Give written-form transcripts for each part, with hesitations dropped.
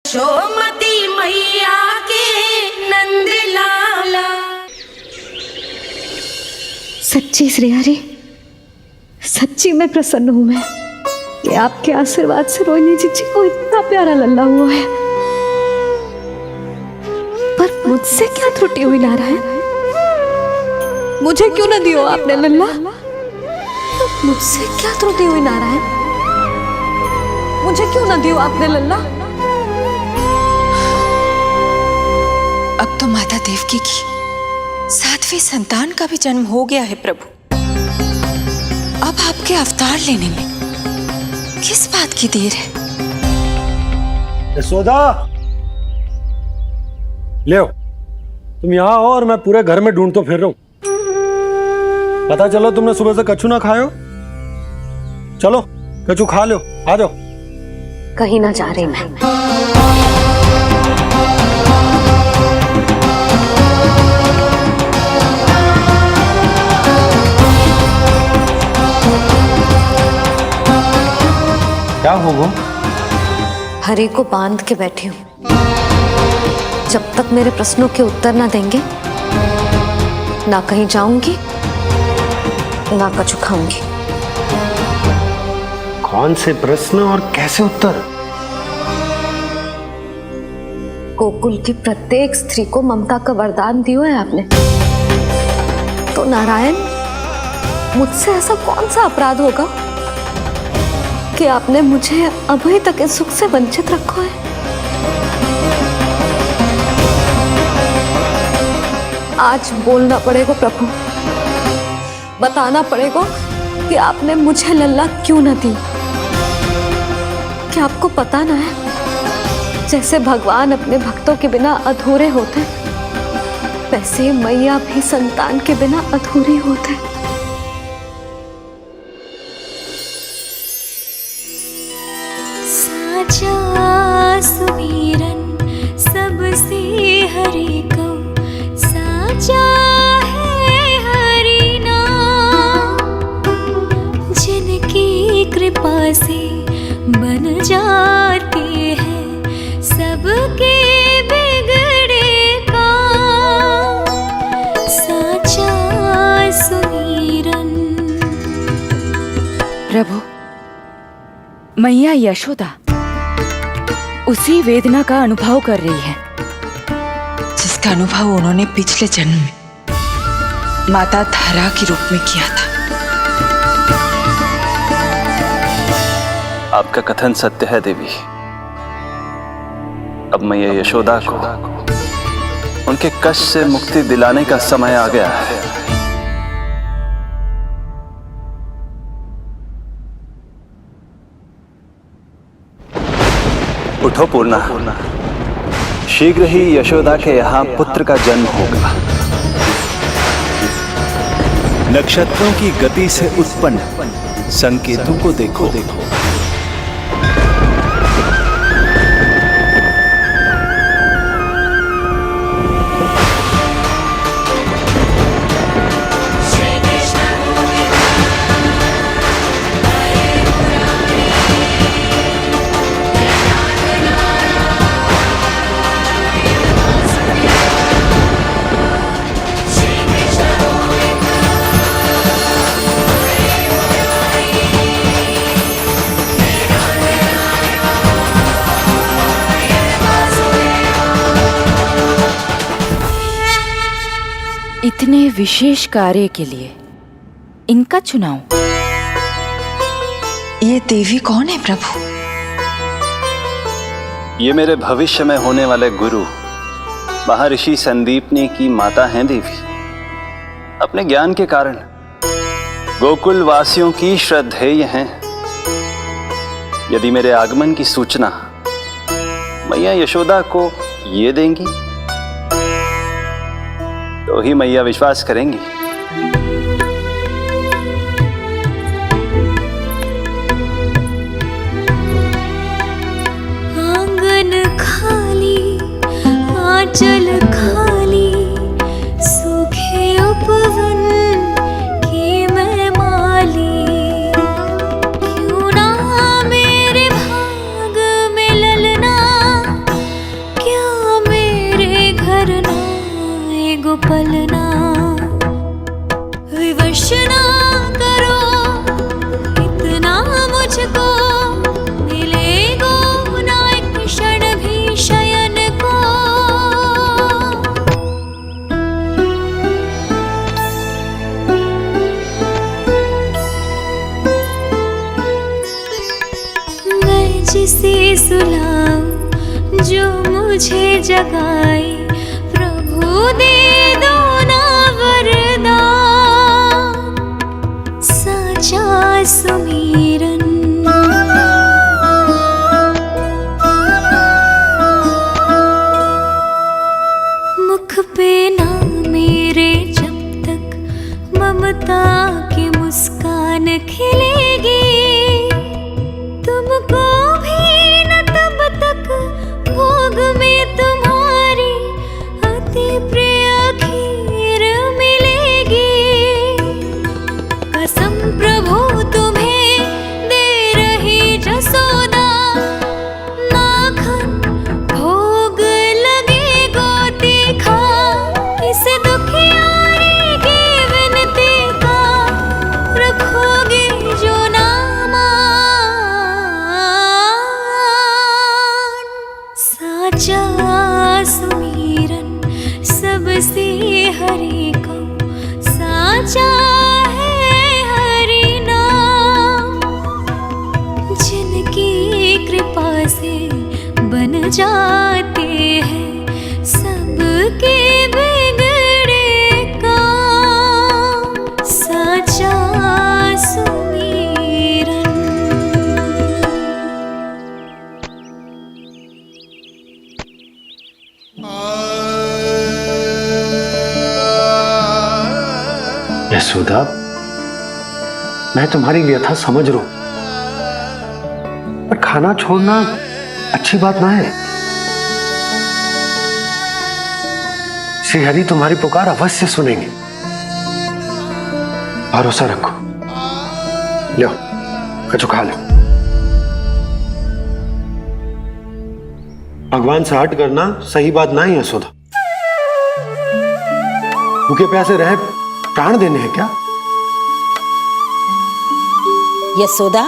यशोमती मैया के नंद लाला। सच्ची श्रेयारी, सच्ची में प्रसन्न हूं मैं कि आपके आशीर्वाद से रोहिणी जीजी को इतना प्यारा लल्ला हुआ है। पर मुझसे क्या त्रुटि हुई नारायण? मुझे क्यों न दियो आपने लल्ला? मुझसे क्या त्रुटि हुई नारायण? मुझे क्यों न दियो आपने लल्ला? अब तो माता देवकी की 7वीं संतान का भी जन्म हो गया है प्रभु। अब आपके अवतार लेने में किस बात की देर है? यशोदा, ले तुम यहाँ आओ और मैं पूरे घर में ढूंढतो फिर रहा हूं। पता चलो तुमने सुबह से कछु ना खाए हो। चलो कछु खा लो, आ जाओ। कहीं ना जा रही मैं। क्या हो वो? हरि को बांध के बैठी हूं। जब तक मेरे प्रश्नों के उत्तर ना देंगे, ना कहीं जाऊंगी, ना कछु खाऊंगी। कौन से प्रश्न और कैसे उत्तर? गोकुल की प्रत्येक स्त्री को ममता का वरदान दियो है आपने, तो नारायण मुझसे ऐसा कौन सा अपराध होगा कि आपने मुझे अभी तक इस सुख से वंचित रखा है? आज बोलना पड़ेगा प्रभु, बताना पड़ेगा कि आपने मुझे लल्ला क्यों न दी। क्या आपको पता ना है, जैसे भगवान अपने भक्तों के बिना अधूरे होते, वैसे मैया भी संतान के बिना अधूरी होते। साचा सुमिरन सबसे हरि को, साचा है हरि नाम, जिनकी कृपा से बन जाते हैं सबके बिगड़े काम। साचा सुमिरन। प्रभु, मैया यशोदा उसी वेदना का अनुभव कर रही है जिसका अनुभव उन्होंने पिछले जन्म में माता धारा के रूप में किया था। आपका कथन सत्य है देवी। अब मैया यशोदा को उनके कष्ट से मुक्ति दिलाने का समय आ गया है। उठो पूर्णा, शीघ्र ही यशोदा के यहाँ पुत्र का जन्म होगा। नक्षत्रों की गति से उत्पन्न संकेतों को देखो। इतने विशेष कार्य के लिए इनका चुनाव। ये देवी कौन है प्रभु? ये मेरे भविष्य में होने वाले गुरु महर्षि संदीपनी की माता हैं देवी। अपने ज्ञान के कारण गोकुल वासियों की श्रद्धेय हैं। यदि मेरे आगमन की सूचना मैया यशोदा को ये देंगी तो ही मैया विश्वास करेंगी। आंगन खाली, आंचल खाली, सूखे उपवन की मैं माली। क्यों ना मेरे भाग में ललना जो मुझे जगाए, प्रभु दे दो ना वरदान, साचा सुमिरन। मुख पे ना मेरे जब तक ममता की मुस्कान खिलेगी, तुमको भी न तब तक भोग में तुम्हारी अति प्रिय खीर मिलेगी। कसम प्रभु तुम्हें दे रही जसोदा, माखन भोग लगेगा तीखा, इस दुखियारी की विनती का रखोगे जो नामान, साचा सुमिरन सबसे हरि को, साचा है हरि नाम, जिनकी कृपा से बन जाते हैं सबके बिगड़े काम, साचा सुमिरन। यशोदा, मैं तुम्हारी व्यथा समझ रहा हूं, पर खाना छोड़ना अच्छी बात ना है। श्री हरि तुम्हारी पुकार अवश्य सुनेंगे, भरोसा रखो। लो, कछु खा लो। भगवान से हट करना सही बात ना है यशोदा। भूखे प्यासे रहे प्राण देने हैं क्या? यशोदा,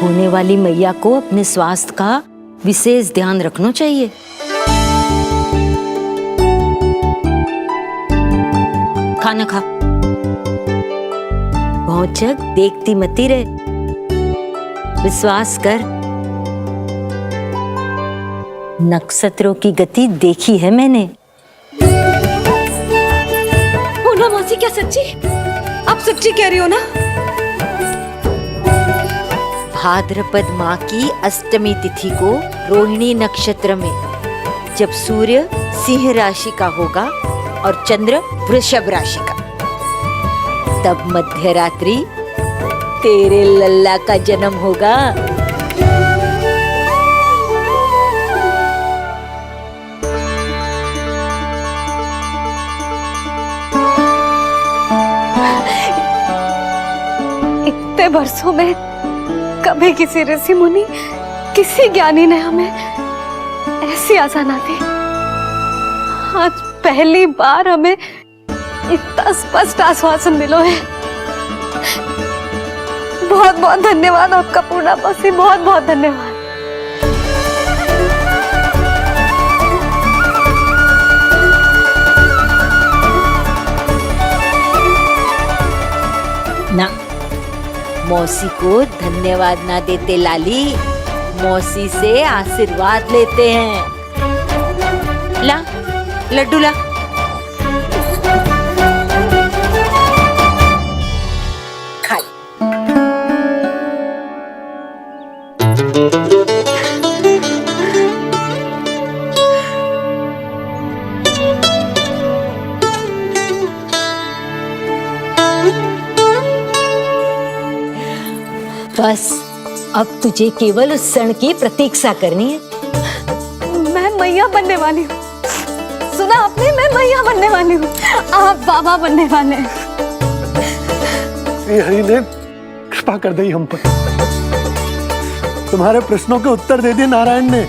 होने वाली मैया को अपने स्वास्थ्य का विशेष ध्यान रखना चाहिए। खाना खा, भौचक देखती मती रहे, विश्वास कर। नक्षत्रों की गति देखी है मैंने। पूनम मौसी, क्या सच्ची? आप सच्ची कह रही हो ना? भाद्रपद माह की अष्टमी तिथि को रोहिणी नक्षत्र में, जब सूर्य सिंह राशि का होगा और चंद्र वृषभ राशि का, तब मध्य रात्रि तेरे लल्ला का जन्म होगा। इतने वर्षों में कभी किसी ऋषि मुनि, किसी ज्ञानी ने हमें ऐसी आशा ना दी। आज पहली बार हमें इतना स्पष्ट आश्वासन मिलो है। बहुत बहुत धन्यवाद आपका पूर्णा मौसी, बहुत बहुत धन्यवाद। ना, मौसी को धन्यवाद ना देते लाली, मौसी से आशीर्वाद लेते हैं। ला लड्डू ला। खा। बस अब तुझे केवल उस क्षण की प्रतीक्षा करनी है। मैं मैया बनने वाली हूँ। सुना आपने? मैं मैया बनने वाली हूँ, आप बाबा बनने वाले हैं। श्री हरि ने कृपा कर दी हम पर। तुम्हारे प्रश्नों के उत्तर दे दिए नारायण ने।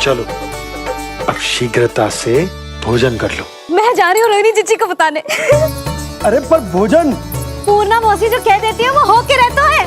चलो अब शीघ्रता से भोजन कर लो। मैं जा रही हूँ रोहिणी जीजी को बताने। अरे पर भोजन पूर्णा मौसी जो कह देती है वो हो के रहता है।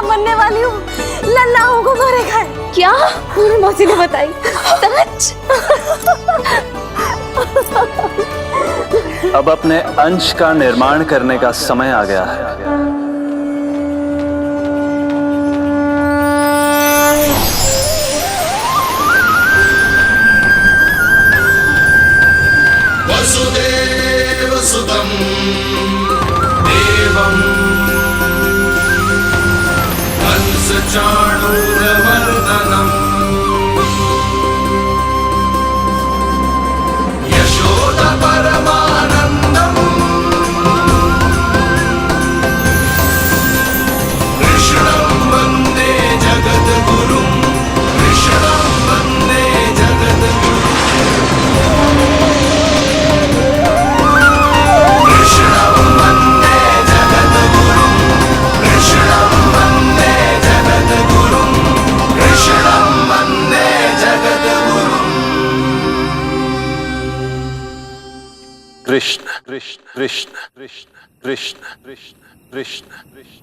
बनने वाली हूँ, लल्ला को मारे घर। क्या? पूरी मौसी ने बताई। सच? अब अपने अंश का निर्माण करने का समय आ गया है। वसुदेव सुतं देवं कंसचाणूरमर्दनम् यशोदा परमानन्दम् कृष्णं वन्दे जगद्गुरुं कृष्णं वन्दे जगद्गुरुं कृष्णं वन्दे जगद्गुरुं कृष्णं वन्दे जगद्गुरुं कृष्णं वन्दे जगद्गुरुं कृष्ण कृष्ण कृष्ण कृष्ण कृष्ण कृष्ण कृष्ण कृष्ण।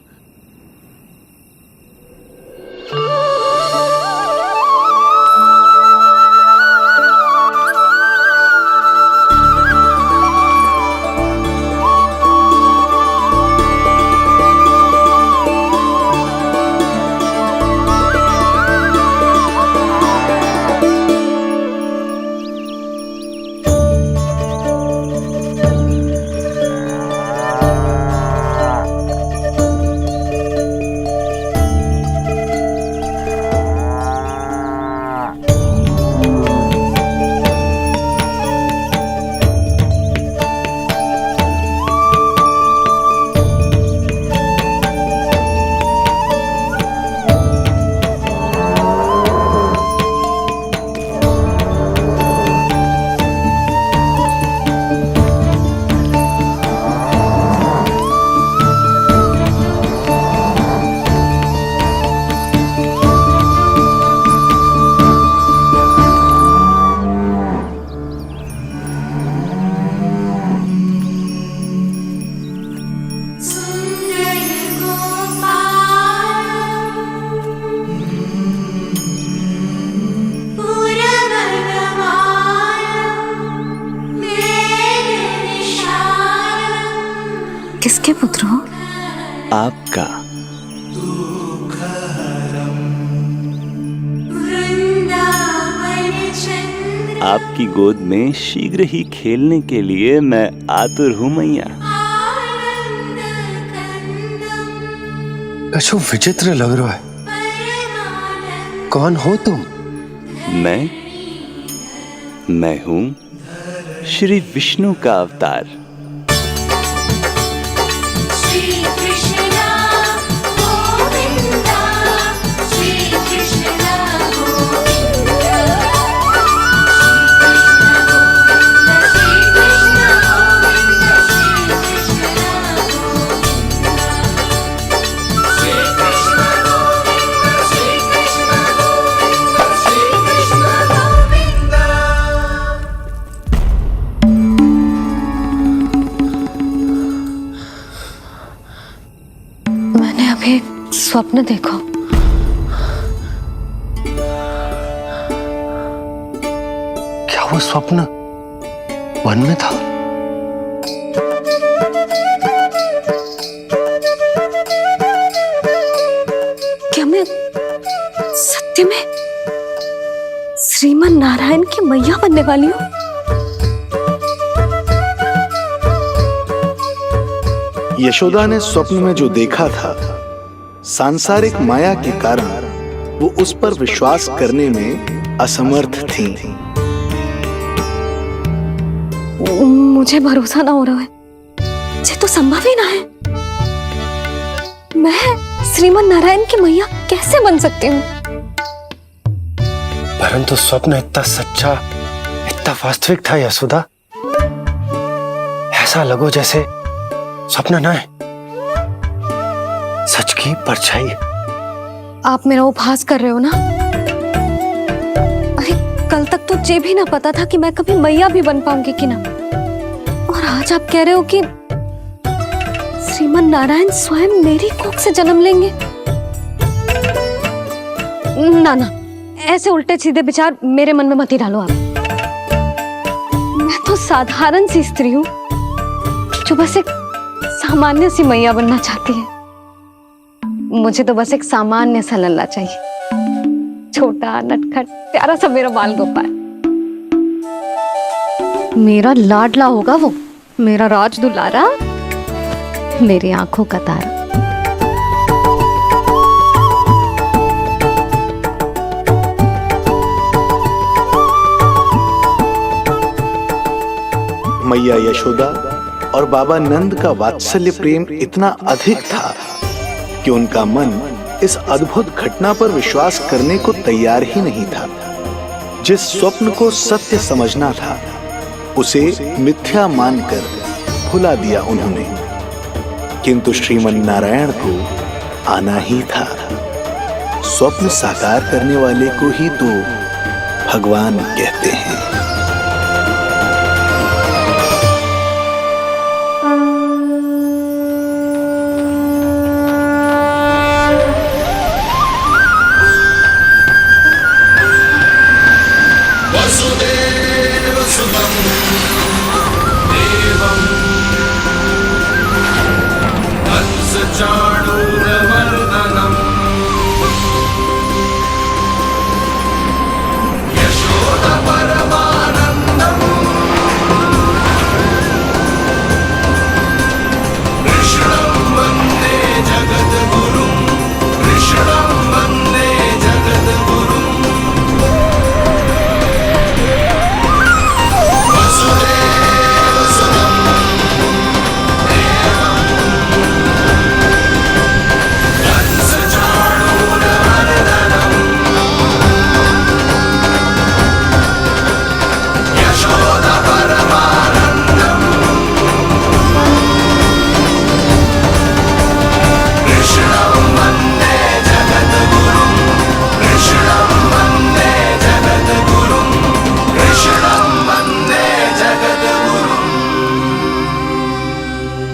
किसके पुत्र हो? आपका। आपकी गोद में शीघ्र ही खेलने के लिए मैं आतुर हूँ मैया। कछु विचित्र लग रहा है। कौन हो तुम? मैं हूँ श्री विष्णु का अवतार। स्वप्न देखो। क्या वो स्वप्न वन में था? क्या मैं सत्य में श्रीमन नारायण की मैया बनने वाली हूँ? यशोदा ने स्वप्न में जो देखा था, सांसारिक माया के कारण वो उस पर विश्वास करने में असमर्थ थी। मुझे भरोसा ना हो रहा है। ये तो संभव ही ना है। मैं श्रीमन नारायण की मैया कैसे बन सकती हूँ? परंतु स्वप्न इतना सच्चा, इतना वास्तविक था यशोदा। ऐसा लगो जैसे स्वप्न ना है, सच की परछाई। आप मेरा उपहास कर रहे हो ना? अरे कल तक तो ये भी ना पता था कि मैं कभी मैया भी बन पाऊंगी कि ना। और आज आप कह रहे हो कि श्रीमन नारायण स्वयं मेरी कोख से जन्म लेंगे। ना ना, ऐसे उल्टे सीधे विचार मेरे मन में मत ही डालो आप। मैं तो साधारण सी स्त्री हूँ जो बस एक सामान्य सी मैया बनना चाहती है। मुझे तो बस एक सामान्य सा लल्ला चाहिए, छोटा नटखट प्यारा सा मेरा बाल गोपाल। मेरा लाडला होगा वो, मेरा राज दुलारा, मेरी आंखों का तारा। मैया यशोदा और बाबा नंद का वात्सल्य प्रेम इतना अधिक था कि उनका मन इस अद्भुत घटना पर विश्वास करने को तैयार ही नहीं था। जिस स्वप्न को सत्य समझना था उसे मिथ्या मानकर भुला दिया उन्होंने, किंतु श्रीमन नारायण को आना ही था। स्वप्न साकार करने वाले को ही तो भगवान कहते हैं।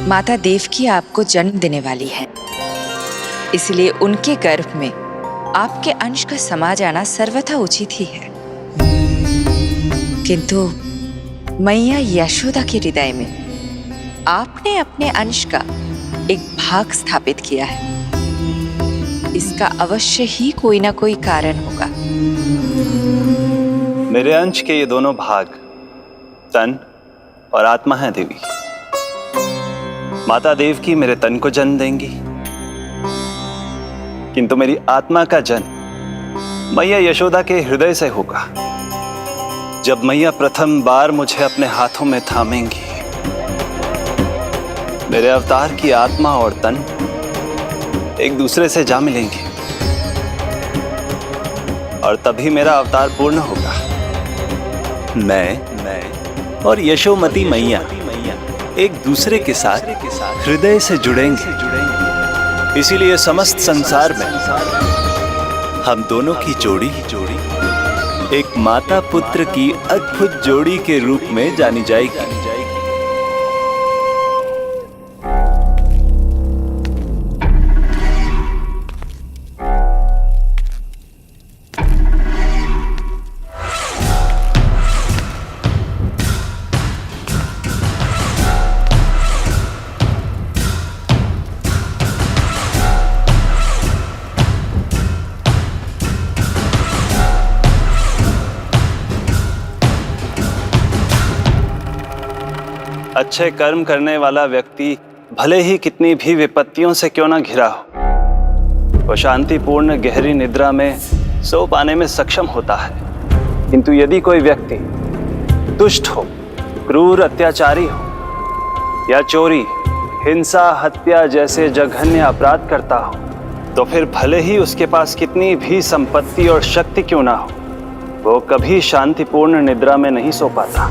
माता देवकी आपको जन्म देने वाली है, इसलिए उनके गर्भ में आपके अंश का समा जाना सर्वथा उचित ही है। किंतु मैया यशोदा के हृदय में आपने अपने अंश का एक भाग स्थापित किया है। इसका अवश्य ही कोई ना कोई कारण होगा। मेरे अंश के ये दोनों भाग तन और आत्मा हैं देवी। माता देवकी मेरे तन को जन्म देंगी, किंतु मेरी आत्मा का जन्म मैया यशोदा के हृदय से होगा। जब मैया प्रथम बार मुझे अपने हाथों में थामेंगी, मेरे अवतार की आत्मा और तन एक दूसरे से जा मिलेंगे और तभी मेरा अवतार पूर्ण होगा। मैं और यशोमती मैया एक दूसरे के साथ हृदय से जुड़ेंगे। इसीलिए समस्त संसार में हम दोनों की जोड़ी एक माता पुत्र की अद्भुत जोड़ी के रूप में जानी जाएगी। अच्छे कर्म करने वाला व्यक्ति भले ही कितनी भी विपत्तियों से क्यों ना घिरा हो, वो शांतिपूर्ण गहरी निद्रा में सो पाने में सक्षम होता है। किंतु यदि कोई व्यक्ति दुष्ट हो, क्रूर अत्याचारी हो या चोरी, हिंसा, हत्या जैसे जघन्य अपराध करता हो, तो फिर भले ही उसके पास कितनी भी संपत्ति और शक्ति क्यों ना हो, वो कभी शांतिपूर्ण निद्रा में नहीं सो पाता।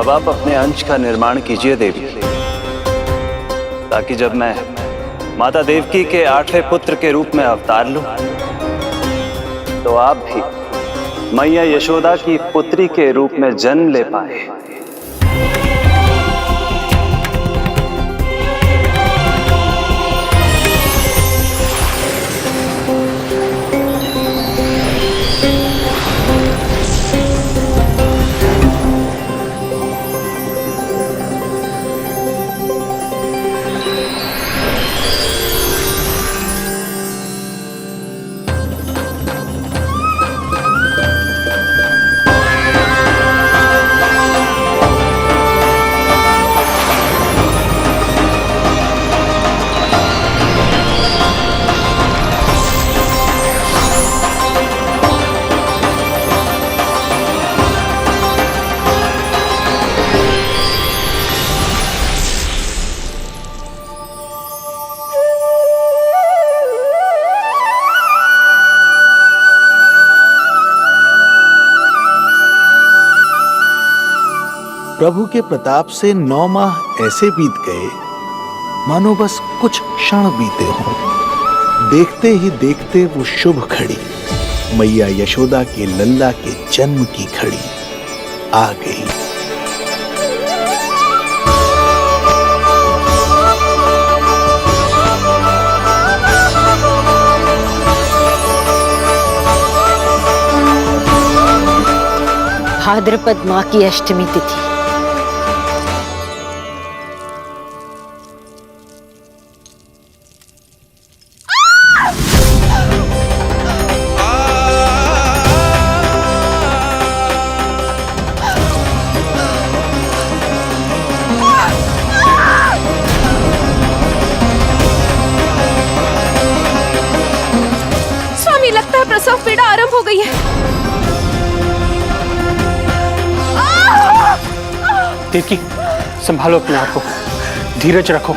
अब आप अपने अंश का निर्माण कीजिए देवी, ताकि जब मैं माता देवकी के 8वें पुत्र के रूप में अवतार लूं, तो आप भी मैया यशोदा की पुत्री के रूप में जन्म ले पाए। प्रभु के प्रताप से 9 माह ऐसे बीत गए मानो बस कुछ क्षण बीते हों। देखते ही देखते वो शुभ घड़ी, मैया यशोदा के लल्ला के जन्म की घड़ी आ गई। भाद्रपद माह की अष्टमी तिथि। स्वामी, लगता है प्रसव पीड़ा आरंभ हो गई है। देवकी, संभालो अपने आप को, धीरज रखो।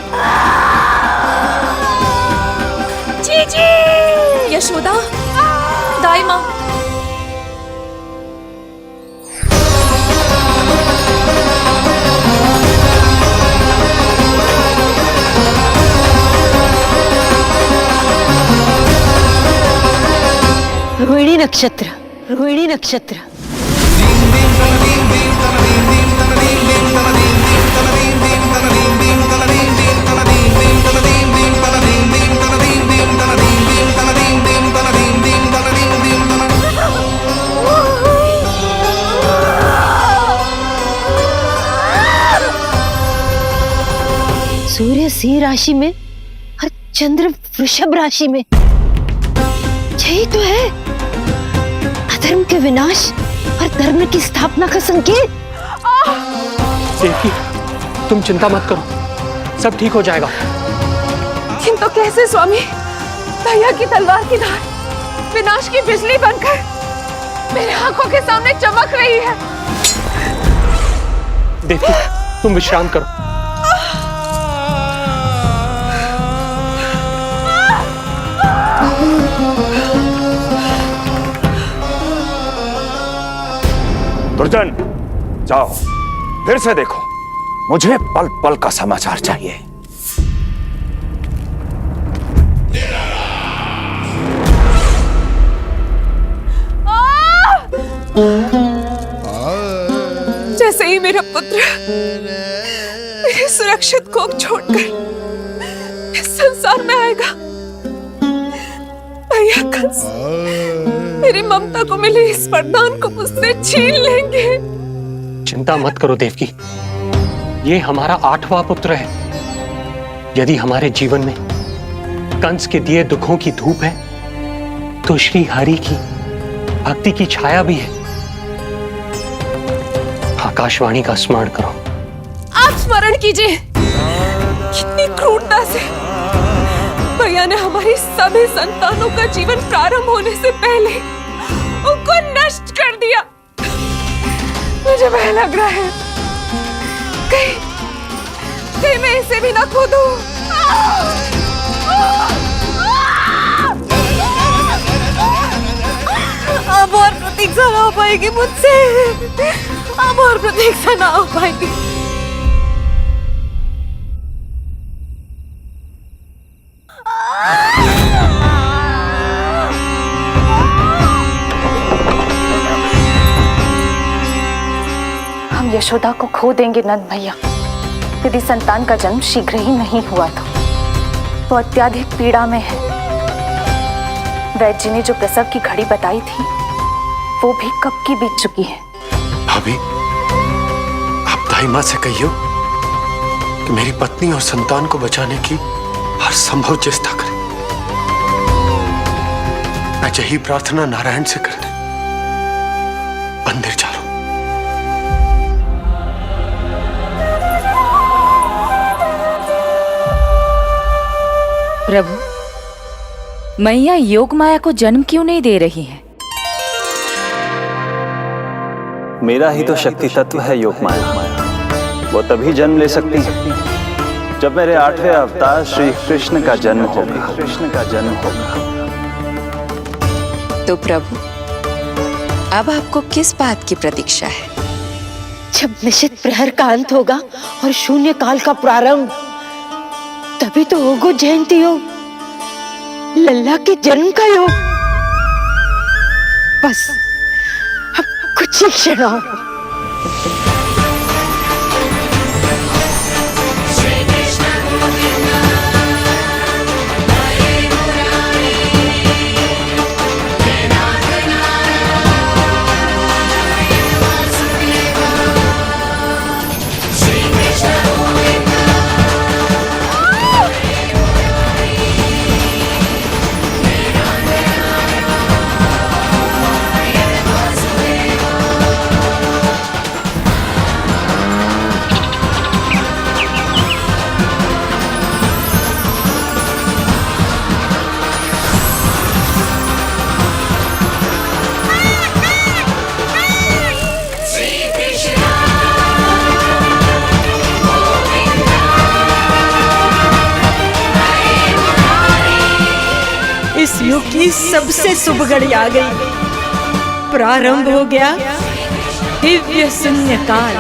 जी यशोदा, दाई माँ। रोहिणी नक्षत्र, रोहिणी नक्षत्र। सूर्य सिंह राशि में और चंद्र वृषभ राशि में, यही तो है अधर्म के विनाश और धर्म की स्थापना का संकेत। देवकी, तुम चिंता मत करो, सब ठीक हो जाएगा। किंतु कैसे स्वामी? भैया की तलवार की धार विनाश की बिजली बनकर मेरे आंखों के सामने चमक रही है। देवकी, तुम विश्राम करो। दुर्जन, जाओ फिर से देखो, मुझे पल पल का समाचार चाहिए। जैसे ही मेरा पुत्र मेरे सुरक्षित कोख छोड़कर इस संसार में आएगा, भैया कंस मेरी ममता को मिले इस वरदान को मुझसे छीन लेंगे। चिंता मत करो देवकी, ये हमारा 8वां पुत्र है। यदि हमारे जीवन में कंस के दिए दुखों की धूप है, तो श्री हरि की भक्ति की छाया भी है। आकाशवाणी का स्मरण करो। आप स्मरण कीजिए, कितनी क्रूरता से भैया ने हमारी सभी संतानों का जीवन प्रारंभ होने से पहले उनको नष्ट कर दिया। मुझे भय लग रहा है, कहीं मैं इसे भी ना खो दूं। अब और प्रतीक्षा ना हो पाएगी मुझसे। अब और प्रतीक्षा ना हो पाएगी। हम यशोदा को खो देंगे नंद भैया, यदि संतान का जन्म शीघ्र ही नहीं हुआ तो। वो अत्यधिक पीड़ा में है। वैद्य जी ने जो प्रसव की घड़ी बताई थी वो भी कब की बीत चुकी है। भाभी, आप दाई माँ से कहियो कि मेरी पत्नी और संतान को बचाने की हर संभव चेष्टा करें। मैं यही प्रार्थना नारायण से करने मंदिर जा रहा हूं। प्रभु, मैया योग माया को जन्म क्यों नहीं दे रही हैं? मेरा ही तो शक्ति तत्व है योग माया। वो तभी जन्म ले सकती है जब मेरे 8वें अवतार श्री कृष्ण का जन्म होगा। तो प्रभु, अब आपको किस बात की प्रतीक्षा है? जब निश्चित प्रहर का अंत होगा और शून्य काल का प्रारंभ, तभी तो होगा जयंती योग, लल्ला के जन्म का योग। बस अब कुछ ही क्षण और। इस युग की सबसे शुभ घड़ी आ गई। प्रारंभ हो गया दिव्य शून्य काल।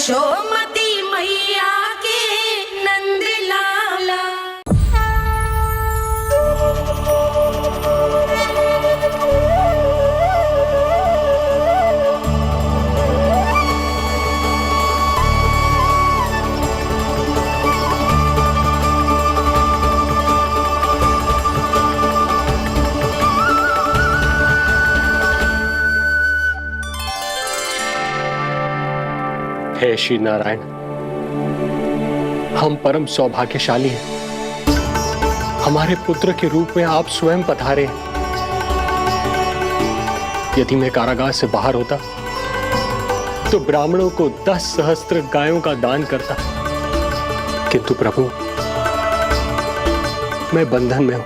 यशोमती मैया हे श्री नारायण, हम परम सौभाग्यशाली हैं। हमारे पुत्र के रूप में आप स्वयं पधारे हैं। यदि मैं कारागार से बाहर होता तो ब्राह्मणों को 10 सहस्त्र गायों का दान करता, किंतु प्रभु मैं बंधन में हूं।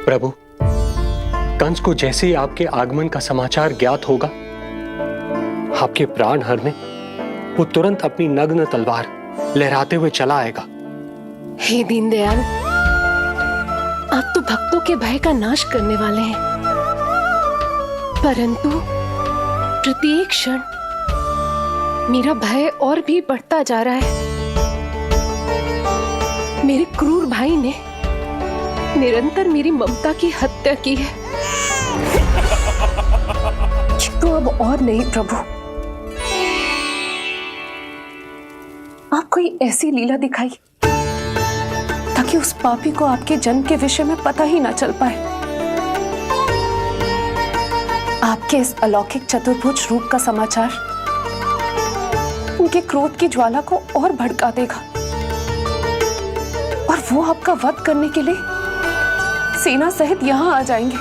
प्रभु, कंस को जैसे ही आपके आगमन का समाचार ज्ञात होगा, आपके प्राण हरने वो तुरंत अपनी नग्न तलवार लहराते हुए चला आएगा। हे दीनदयाल, आप तो भक्तों के भय का नाश करने वाले हैं, परंतु प्रत्येक क्षण मेरा भय और भी बढ़ता जा रहा है। मेरे क्रूर भाई ने निरंतर मेरी ममता की हत्या की है। तो अब और नहीं प्रभु, आप कोई ऐसी लीला दिखाई ताकि उस पापी को आपके जन्म के विषय में पता ही ना चल पाए। आपके इस अलौकिक चतुर्भुज रूप का समाचार उनके क्रोध की ज्वाला को और भड़का देगा और वो आपका वध करने के लिए सेना सहित यहां आ जाएंगे।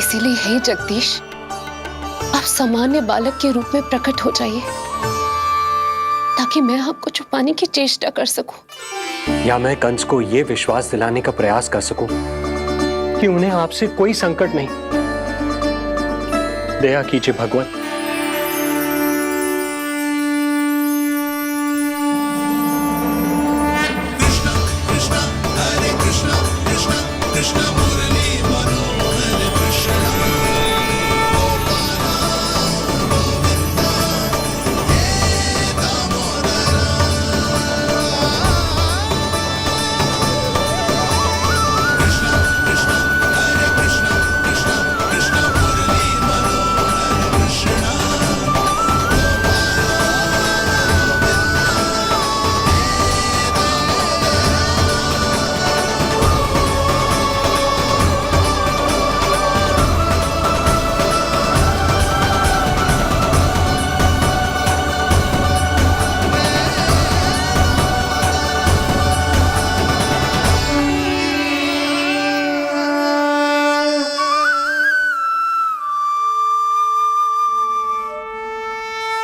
इसीलिए हे जगदीश, आप सामान्य बालक के रूप में प्रकट हो जाइए ताकि मैं आपको छुपाने की चेष्टा कर सकूं। या मैं कंस को यह विश्वास दिलाने का प्रयास कर सकूं कि उन्हें आपसे कोई संकट नहीं। दया कीजिए भगवत।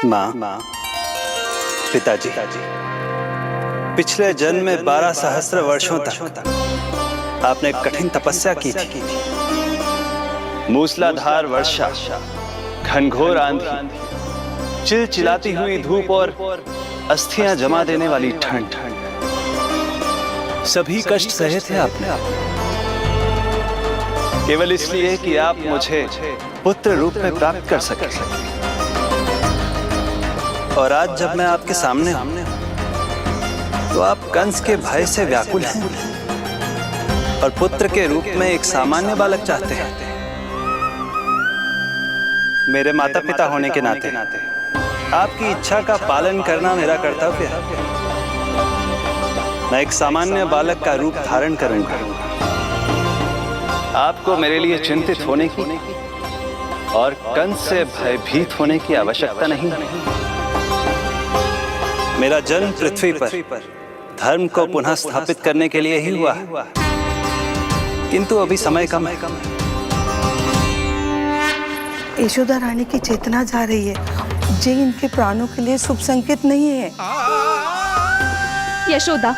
माँ, पिताजी, पिछले जन्म में 12 सहस्त्र वर्षों तक आपने कठिन तपस्या की थी। मूसलाधार वर्षा, घनघोर आंधी, चिलचिलाती हुई धूप और अस्थियां जमा देने वाली ठंड, सभी कष्ट सहे थे आपने, केवल इसलिए कि आप मुझे पुत्र रूप में प्राप्त कर सके। और आज जब मैं आपके सामने हूं, तो आप कंस के भय से व्याकुल हैं और पुत्र के रूप में एक सामान्य बालक चाहते हैं। मेरे माता पिता होने के नाते आपकी इच्छा का पालन करना मेरा कर्तव्य है। मैं एक सामान्य बालक का रूप धारण करूंगा। आपको मेरे लिए चिंतित होने की और कंस से भयभीत होने की आवश्यकता नहीं। मेरा जन्म पृथ्वी पर धर्म को पुनः स्थापित करने के लिए ही हुआ है, किंतु अभी समय कम है। यशोदा रानी की चेतना जा रही है, ये इनके प्राणों के लिए शुभ संकेत नहीं है। यशोदा,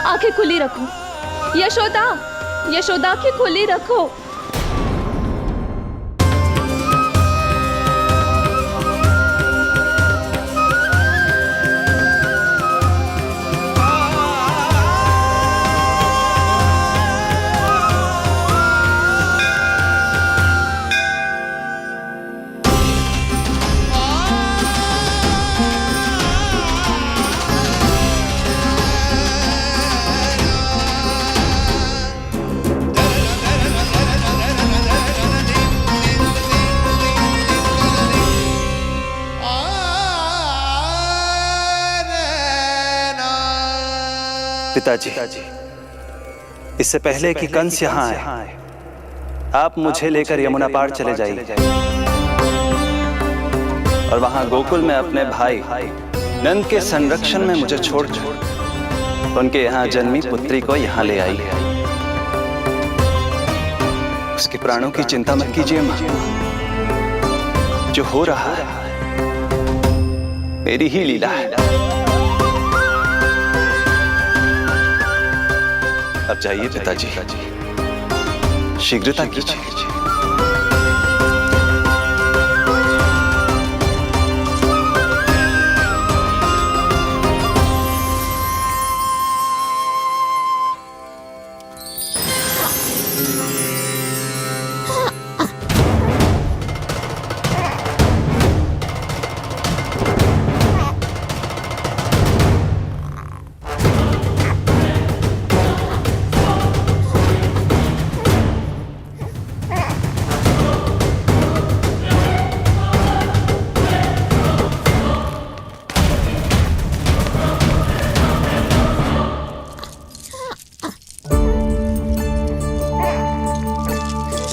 आंखें खुली रखो। यशोदा, यशोदा आंखें खुली रखो। पिताजी, इससे पहले कि कंस यहाँ आए, आप मुझे लेकर यमुना पार चले जाइए। और वहां गोकुल में अपने भाई नंद के संरक्षण में मुझे छोड़कर उनके यहाँ जन्मी पुत्री को यहाँ ले आई। उसके प्राणों की चिंता मत कीजिए मां। जो हो रहा है मेरी ही लीला है। अब जाइए पिताजी, शीघ्रता कीजिए।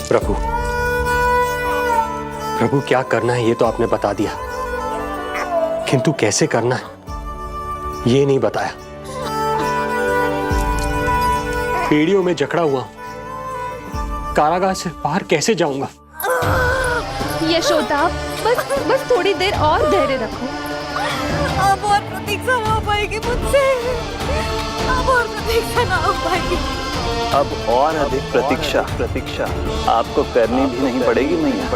प्रभु, प्रभु क्या करना है ये तो आपने बता दिया, किंतु कैसे करना है ये नहीं बताया। पीढ़ियों में जकड़ा हुआ हूं, कारागार से बाहर कैसे जाऊंगा? यशोदा, बस थोड़ी देर और धैर्य रखो। अब और प्रतीक्षा ना हो पाएगी मुझसे, अब और प्रतीक्षा ना हो पाएगी। अब और अधिक प्रतीक्षा आपको करनी भी नहीं पड़ेगी मैया।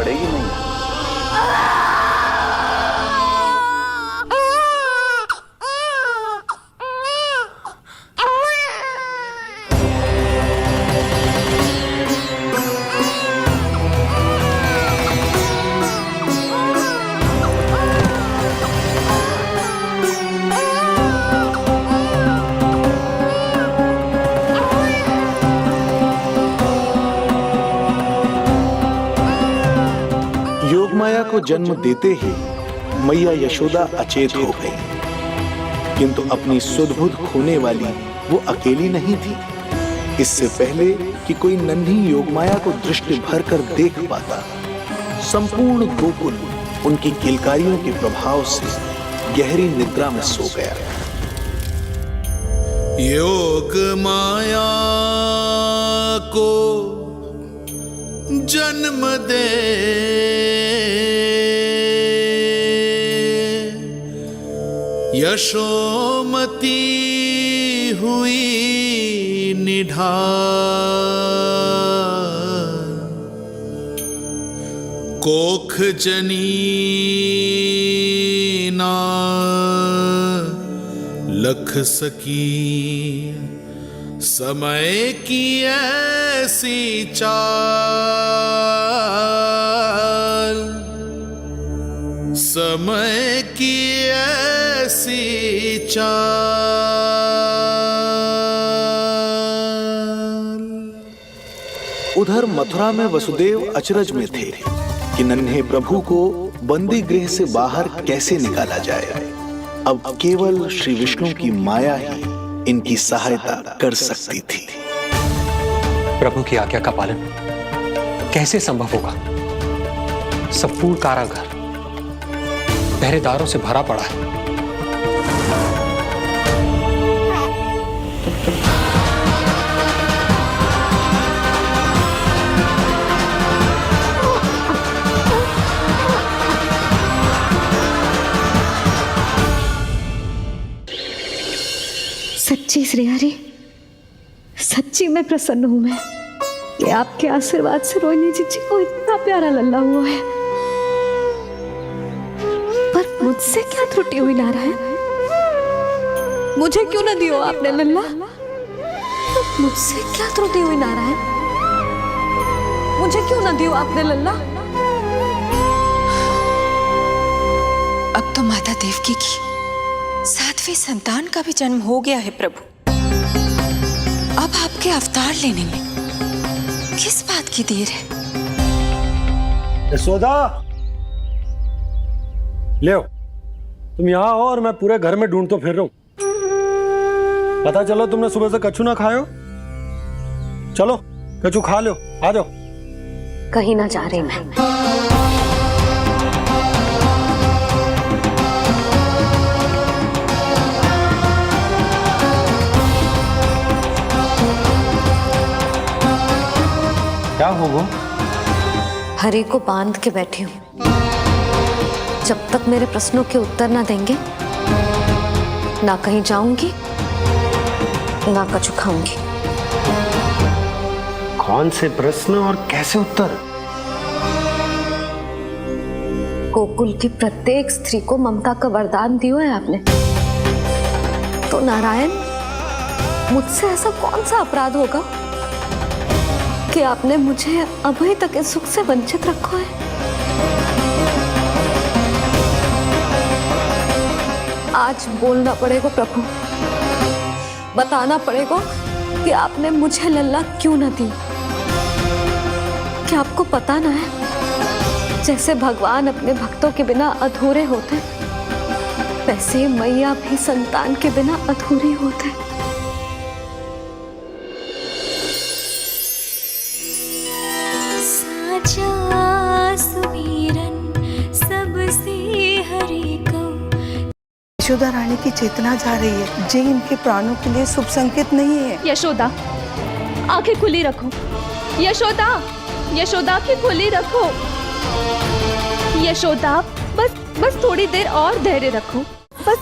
योगमाया को जन्म देते ही मैया यशोदा अचेत हो गई, किंतु अपनी सुध-बुध खोने वाली वो अकेली नहीं थी। इससे पहले कि कोई नन्ही योगमाया को दृष्टि भर कर देख पाता, संपूर्ण गोकुल उनकी किलकारियों के प्रभाव से गहरी निद्रा में सो गया। योग माया को जन्म दे यशोमती हुई निढाल, कोख जनी ना लख सकी, समय की ऐसी चाल, समय की ऐसी चाल। उधर मथुरा में वसुदेव अचरज में थे कि नन्हे प्रभु को बंदी गृह से बाहर कैसे निकाला जाए। अब केवल श्री विष्णु की माया ही इनकी सहायता कर सकती थी। प्रभु की आज्ञा का पालन कैसे संभव होगा? संपूर्ण कारागार पहरेदारों से भरा पड़ा है। सच्ची श्रेयारी, सच्ची मैं प्रसन्न हूं मैं कि आपके आशीर्वाद से रोहिणी जीजी को इतना प्यारा लल्ला हुआ है। पर मुझसे क्या त्रुटि हुई नारायण? मुझे क्यों न दियो आपने लल्ला? मुझसे क्या त्रुटि हुई नारायण? मुझे क्यों न दियो आपने लल्ला? अब तो माता देवकी की 7वीं संतान का भी जन्म हो गया है प्रभु। अब आपके अवतार लेने में किस बात की देर है? यशोदा, ले आओ, तुम यहाँ आओ और मैं पूरे घर में ढूंढ तो फिर रहा हूं। पता चला तुमने सुबह से कछु ना खाए हो। चलो कछु खा लो, आ जाओ। कहीं ना जा रही मैं। हो वो? हरि को बांध के बैठी हूँ। जब तक मेरे प्रश्नों के उत्तर ना देंगे, ना कहीं जाऊंगी, ना कछु खाऊंगी। कौन से प्रश्न और कैसे उत्तर? गोकुल की प्रत्येक स्त्री को ममता का वरदान दिया है आपने, तो नारायण मुझसे ऐसा कौन सा अपराध होगा कि आपने मुझे अभी तक इस सुख से वंचित रखा है? आज बोलना पड़ेगा प्रभु, बताना पड़ेगा कि आपने मुझे लल्ला क्यों न दी। क्या आपको पता ना है, जैसे भगवान अपने भक्तों के बिना अधूरे होते, वैसे मैया भी संतान के बिना अधूरी होते। साचा सुमीरन सबसे हरि को। यशोदा रानी की चेतना जा रही है, जे इनके प्राणों के लिए शुभ संकेत नहीं है। यशोदा, आंखें खुली रखो। यशोदा, यशोदा की खुली रखो। यशोदा, बस थोड़ी देर और धैर्य रखो। बस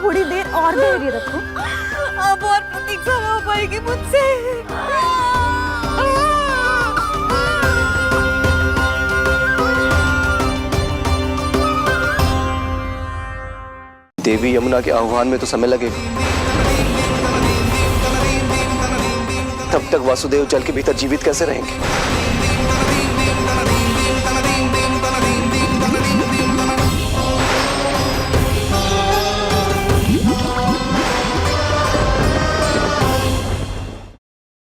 थोड़ी देर और धैर्य रखो। अब और प्रतीक्षा हो पाएगी मुझसे। देवी यमुना के आह्वान में तो समय लगेगा। तब तक वासुदेव जल के भीतर जीवित कैसे रहेंगे?